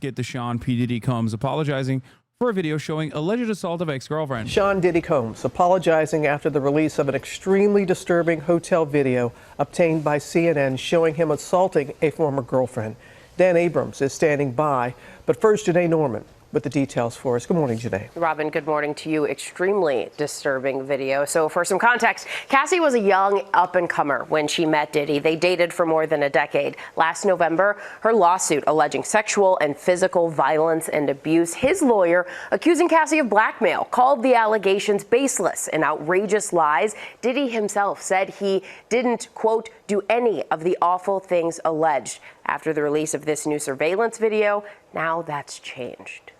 get to Sean P Diddy Combs apologizing for a video showing alleged assault of ex-girlfriend. Sean Diddy Combs apologizing after the release of an extremely disturbing hotel video obtained by CNN showing him assaulting a former girlfriend. Dan Abrams is standing by, but first Janae Norman with the details for us. Good morning, Janae. Robin, good morning to you. Extremely disturbing video. So for some context, Cassie was a young up-and-comer when she met Diddy. They dated for more than a decade. Last November, her lawsuit alleging sexual and physical violence and abuse. His lawyer, accusing Cassie of blackmail, called the allegations baseless and outrageous lies. Diddy himself said he didn't, quote, do any of the awful things alleged. After the release of this new surveillance video, now that's changed.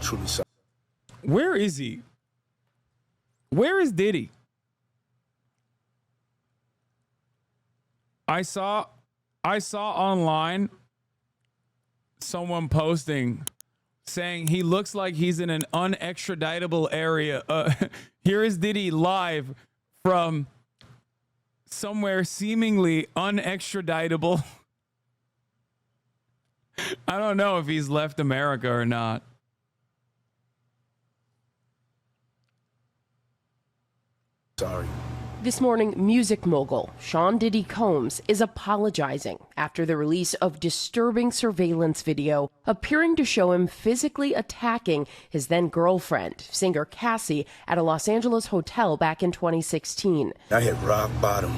Truly sorry. Where is he? Where is Diddy? I saw online someone posting saying he looks like he's in an unextraditable area. Here is Diddy live from somewhere seemingly unextraditable. I don't know if he's left America or not. Sorry. This morning, music mogul Sean Diddy Combs is apologizing after the release of disturbing surveillance video appearing to show him physically attacking his then girlfriend, singer Cassie, at a Los Angeles hotel back in 2016. I hit rock bottom,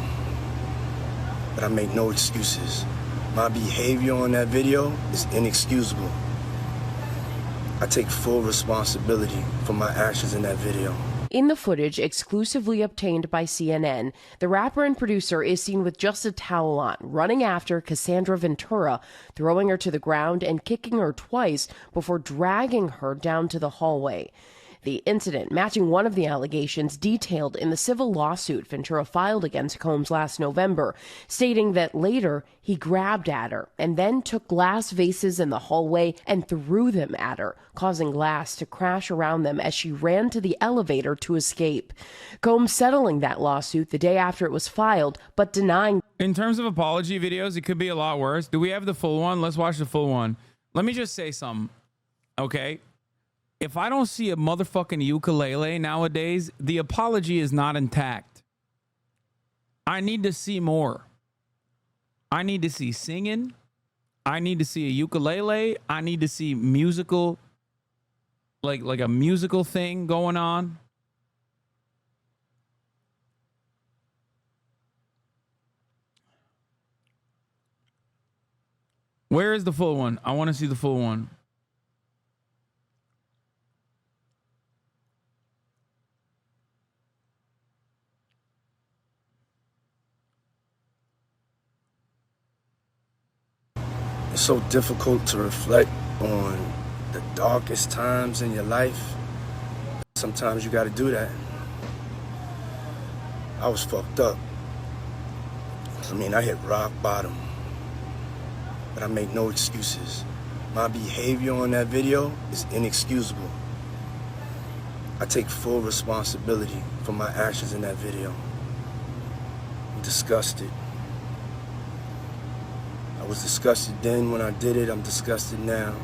but I make no excuses. My behavior on that video is inexcusable. I take full responsibility for my actions in that video. In the footage exclusively obtained by CNN, the rapper and producer is seen with just a towel on, running after Cassandra Ventura, throwing her to the ground and kicking her twice before dragging her down to the hallway. The incident matching one of the allegations detailed in the civil lawsuit Ventura filed against Combs last November, stating that later he grabbed at her and then took glass vases in the hallway and threw them at her, causing glass to crash around them as she ran to the elevator to escape. Combs settling that lawsuit the day after it was filed, but denying. In terms of apology videos, it could be a lot worse. Do we have the full one? Let's watch the full one. Let me just say something, okay? If I don't see a motherfucking ukulele nowadays, the apology is not intact. I need to see more. I need to see singing. I need to see a ukulele. I need to see musical, like a musical thing going on. Where is the full one? I want to see the full one. It's so difficult to reflect on the darkest times in your life. Sometimes you gotta do that. I was fucked up. I hit rock bottom, but I make no excuses. My behavior on that video is inexcusable. I take full responsibility for my actions in that video. I'm disgusted. I was disgusted then when I did it. I'm disgusted now.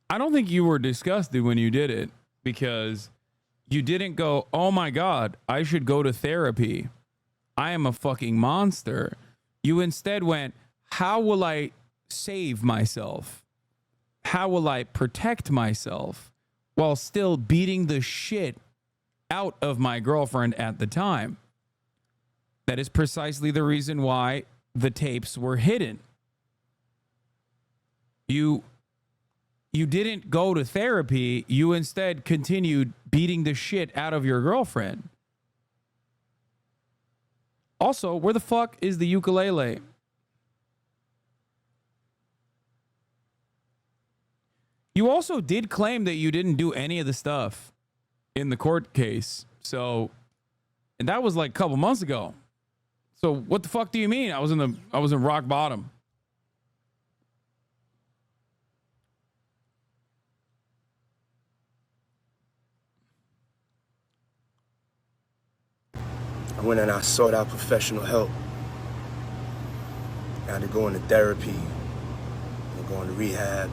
I don't think you were disgusted when you did it because you didn't go, oh my God, I should go to therapy. I am a fucking monster. You instead went, how will I save myself? How will I protect myself while still beating the shit out of my girlfriend at the time? That is precisely the reason why the tapes were hidden. You didn't go to therapy. You instead continued beating the shit out of your girlfriend. Also, where the fuck is the ukulele? You also did claim that you didn't do any of the stuff in the court case. So, and that was like a couple months ago. So what the fuck do you mean? I was in rock bottom. I went and I sought out professional help. I had to go into therapy and go into rehab.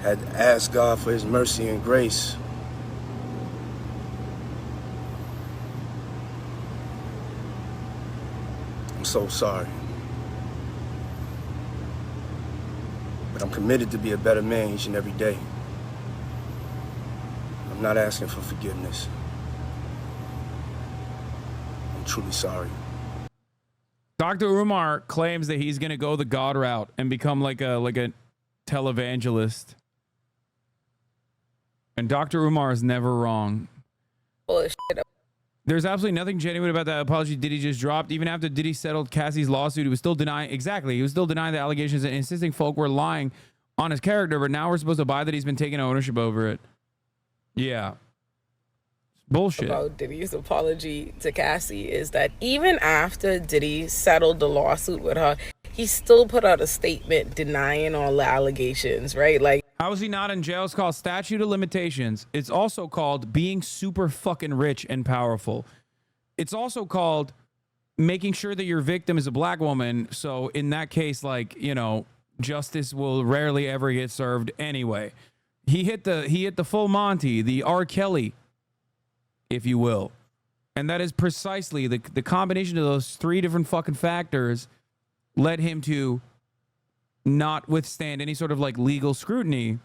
Had to ask God for his mercy and grace. I'm so sorry. But I'm committed to be a better man each and every day. I'm not asking for forgiveness. I'm truly sorry. Dr. Umar claims that he's going to go the God route and become like a televangelist. And Dr. Umar is never wrong. Bullshit. There's absolutely nothing genuine about that apology Diddy just dropped. Even after Diddy settled Cassie's lawsuit, he was still denying the allegations and insisting folk were lying on his character, but now we're supposed to buy that he's been taking ownership over it. Yeah. Bullshit. About Diddy's apology to Cassie is that even after Diddy settled the lawsuit with her, he still put out a statement denying all the allegations, right? Like, how is he not in jail? It's called statute of limitations. It's also called being super fucking rich and powerful. It's also called making sure that your victim is a black woman. So in that case, like, you know, justice will rarely ever get served anyway. He hit the full Monty, the R. Kelly, if you will. And that is precisely the combination of those three different fucking factors led him to not withstand any sort of like legal scrutiny.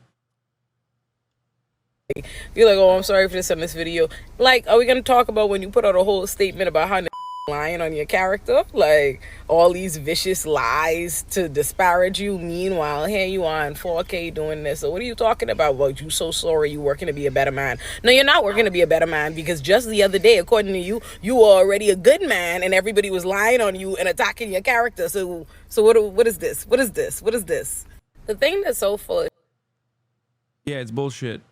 you're like, oh, I'm sorry for this on this video. Like, are we going to talk about when you put out a whole statement about how lying on your character? Like, all these vicious lies to disparage you. Meanwhile, here you are in 4K doing this. So what are you talking about? Well, you so sorry, you working to be a better man. No, you're not working to be a better man, because just the other day, according to you, you were already a good man and everybody was lying on you and attacking your character. So what is this? What is this? What is this? The thing that's so full. Yeah, it's bullshit.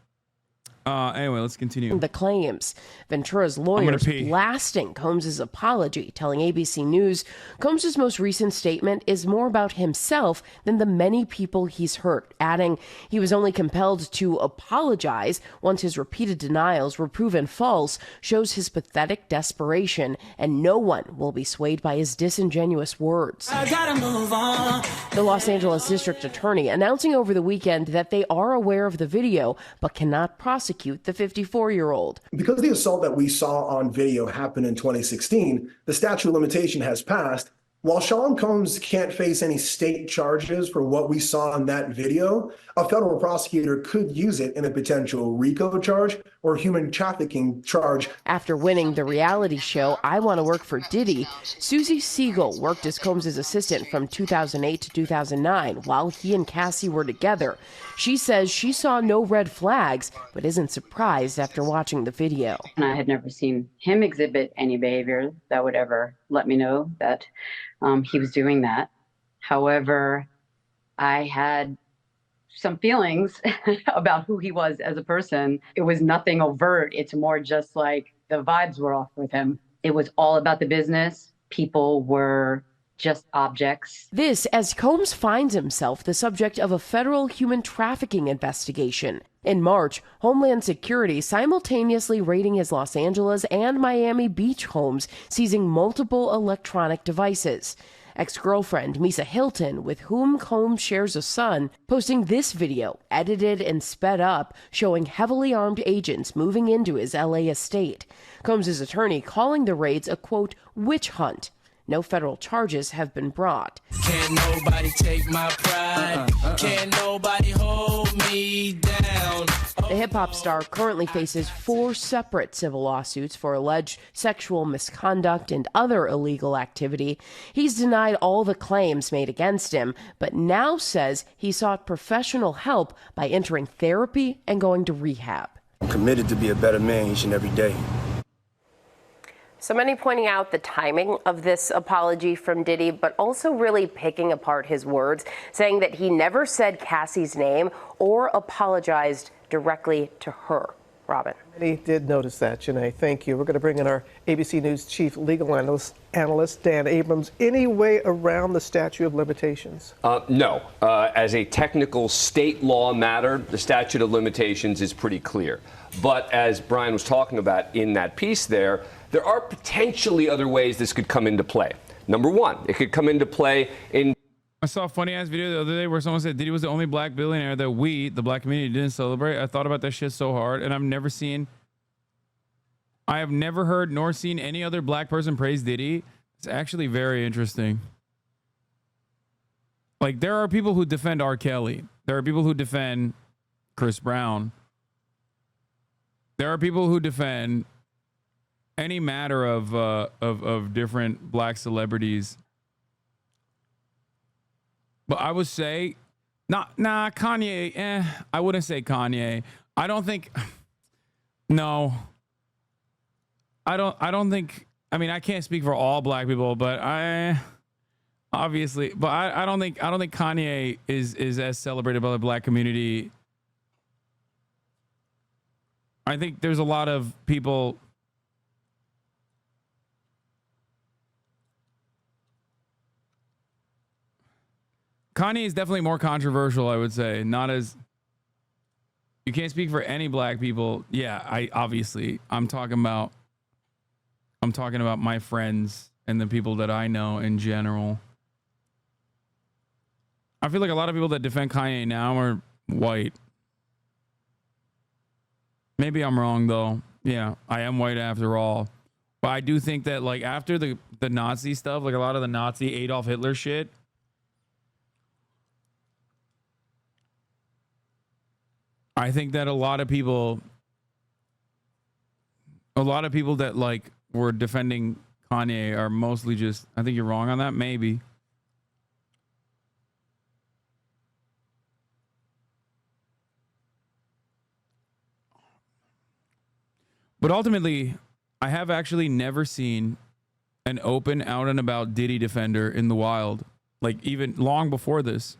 Anyway, let's continue. The claims. Ventura's lawyers blasting Combs' apology, telling ABC News Combs' most recent statement is more about himself than the many people he's hurt, adding he was only compelled to apologize once his repeated denials were proven false, shows his pathetic desperation, and no one will be swayed by his disingenuous words. I gotta move on. The Los Angeles District Attorney announcing over the weekend that they are aware of the video but cannot prosecute the 54-year-old. Because the assault that we saw on video happened in 2016, the statute of limitation has passed. While Sean Combs can't face any state charges for what we saw in that video, a federal prosecutor could use it in a potential RICO charge or human trafficking charge. After winning the reality show I Want to Work for Diddy, Susie Siegel worked as Combs' assistant from 2008 to 2009 while he and Cassie were together. She says she saw no red flags, but isn't surprised after watching the video. And I had never seen him exhibit any behavior that would ever let me know that he was doing that. However, I had some feelings about who he was as a person. It was nothing overt. It's more just like the vibes were off with him. It was all about the business. People were just objects. This as Combs finds himself the subject of a federal human trafficking investigation. In March, Homeland Security simultaneously raiding his Los Angeles and Miami Beach homes, seizing multiple electronic devices. Ex-girlfriend Misa Hilton, with whom Combs shares a son, posting this video, edited and sped up, showing heavily armed agents moving into his LA estate. Combs' attorney calling the raids a, quote, witch hunt. No federal charges have been brought. Can't nobody take my pride. Can't nobody hold me down. The hip-hop star currently faces 4 separate civil lawsuits for alleged sexual misconduct and other illegal activity. He's denied all the claims made against him, but now says he sought professional help by entering therapy and going to rehab. I'm committed to be a better man each and every day. So many pointing out the timing of this apology from Diddy, but also really picking apart his words, saying that he never said Cassie's name or apologized directly to her. Robin. Many did notice that, Janae. Thank you. We're going to bring in our ABC News chief legal analyst Dan Abrams. Any way around the statute of limitations? No. As a technical state law matter, the statute of limitations is pretty clear. But as Brian was talking about in that piece there are potentially other ways this could come into play. Number one, it could come into play in. I saw a funny ass video the other day where someone said Diddy was the only black billionaire that we, the black community, didn't celebrate. I thought about that shit so hard, and I have never heard nor seen any other black person praise Diddy. It's actually very interesting. Like, there are people who defend R. Kelly. There are people who defend Chris Brown. There are people who defend any matter of different black celebrities. But I would say, Kanye. I wouldn't say Kanye. I don't think. No. I don't think. I mean, I can't speak for all black people, but I don't think Kanye is as celebrated by the black community. I think there's a lot of people. Kanye is definitely more controversial, I would say. Not as. You can't speak for any black people. Yeah, I'm talking about my friends and the people that I know in general. I feel like a lot of people that defend Kanye now are white. Maybe I'm wrong though. Yeah, I am white after all. But I do think that, like, after the Nazi stuff, like a lot of the Nazi Adolf Hitler shit, I think that a lot of people that like were defending Kanye are mostly just, I think you're wrong on that, maybe. But ultimately, I have actually never seen an open, out and about Diddy defender in the wild, like even long before this.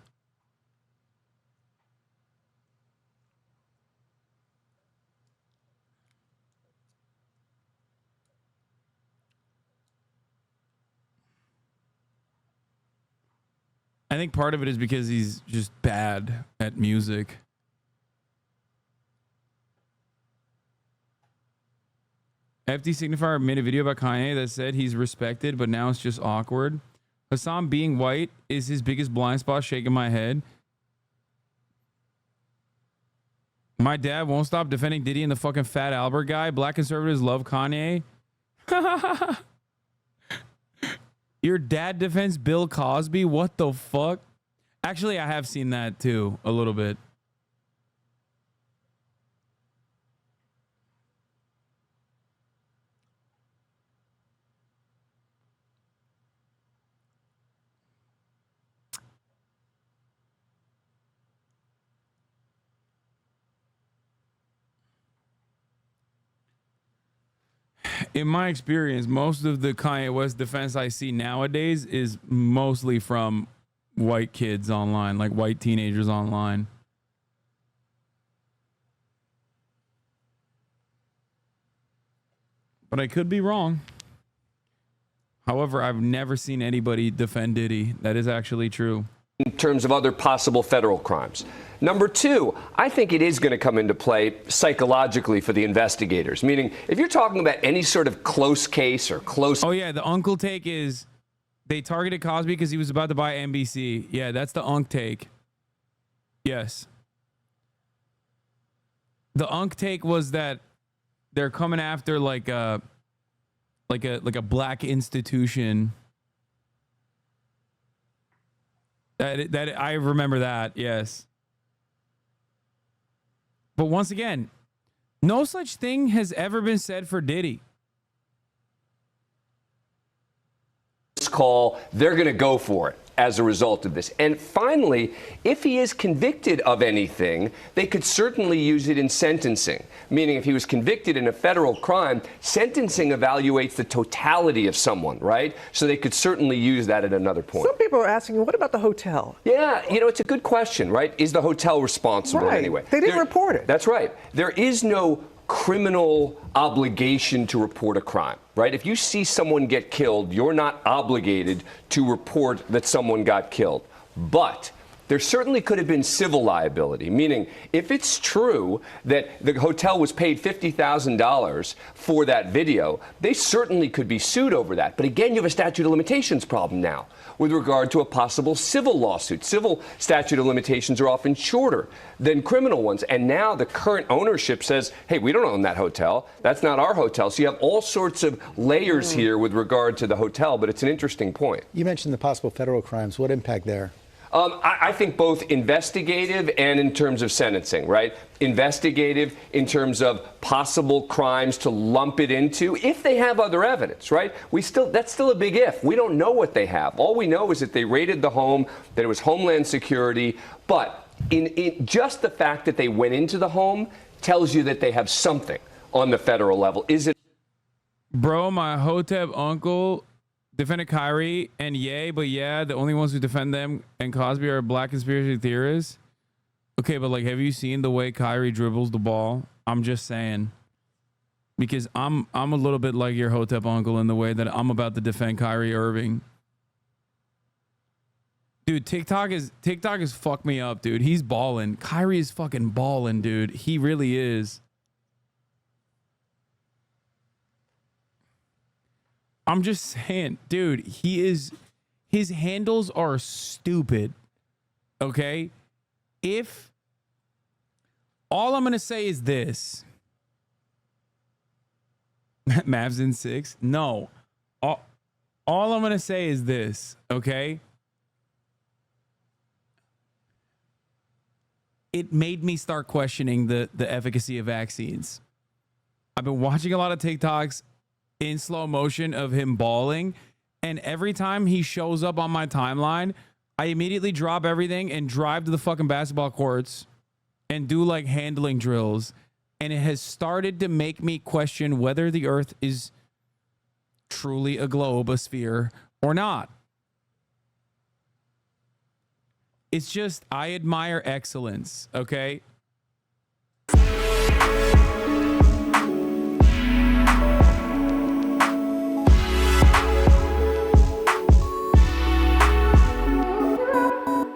I think part of it is because he's just bad at music. FD Signifier made a video about Kanye that said he's respected, but now it's just awkward. Hasan being white is his biggest blind spot, shaking my head. My dad won't stop defending Diddy and the fucking Fat Albert guy. Black conservatives love Kanye. Your dad defends Bill Cosby? What the fuck? Actually, I have seen that too, a little bit. In my experience, most of the Kanye West defense I see nowadays is mostly from white kids online, like white teenagers online. But I could be wrong. However, I've never seen anybody defend Diddy. That is actually true. In terms of other possible federal crimes. Number two, I think it is going to come into play psychologically for the investigators. Meaning, if you're talking about any sort of close case or close... Oh, yeah, the uncle take is they targeted Cosby because he was about to buy NBC. Yeah, that's the unk take. Yes. The unk take was that they're coming after like a black institution. That I remember that, yes. But once again, no such thing has ever been said for Diddy. This call, they're going to go for it as a result of this. And finally, if he is convicted of anything, they could certainly use it in sentencing. Meaning if he was convicted in a federal crime, sentencing evaluates the totality of someone, right? So they could certainly use that at another point. Some people are asking, what about the hotel? Yeah, you know, it's a good question, right? Is the hotel responsible anyway? They didn't report it. That's right. There is no criminal obligation to report a crime, right? If you see someone get killed, you're not obligated to report that someone got killed. But there certainly could have been civil liability, meaning if it's true that the hotel was paid $50,000 for that video, they certainly could be sued over that. But again, you have a statute of limitations problem now with regard to a possible civil lawsuit. Civil statute of limitations are often shorter than criminal ones. And now the current ownership says, hey, we don't own that hotel. That's not our hotel. So you have all sorts of layers here with regard to the hotel, but it's an interesting point. You mentioned the possible federal crimes. What impact there? I think both investigative and in terms of sentencing, right? Investigative in terms of possible crimes to lump it into if they have other evidence, right? That's still a big if. We don't know what they have. All we know is that they raided the home, that it was Homeland Security, but in just the fact that they went into the home tells you that they have something on the federal level. Is it? Bro, my Hotep uncle defended Kyrie, and the only ones who defend them and Cosby are black conspiracy theorists. Okay, but like, have you seen the way Kyrie dribbles the ball? I'm just saying, because I'm a little bit like your Hotep uncle in the way that I'm about to defend Kyrie Irving. Dude, TikTok is fucked me up, dude. He's balling. Kyrie is fucking balling, dude. He really is. I'm just saying, dude, his handles are stupid. Okay? If all I'm going to say is this. Mavs in 6? No. All I'm going to say is this, okay? It made me start questioning the efficacy of vaccines. I've been watching a lot of TikToks in slow motion of him bawling, and every time he shows up on my timeline, I immediately drop everything and drive to the fucking basketball courts and do like handling drills. And it has started to make me question whether the earth is truly a globe, a sphere, or not. It's just, I admire excellence, okay?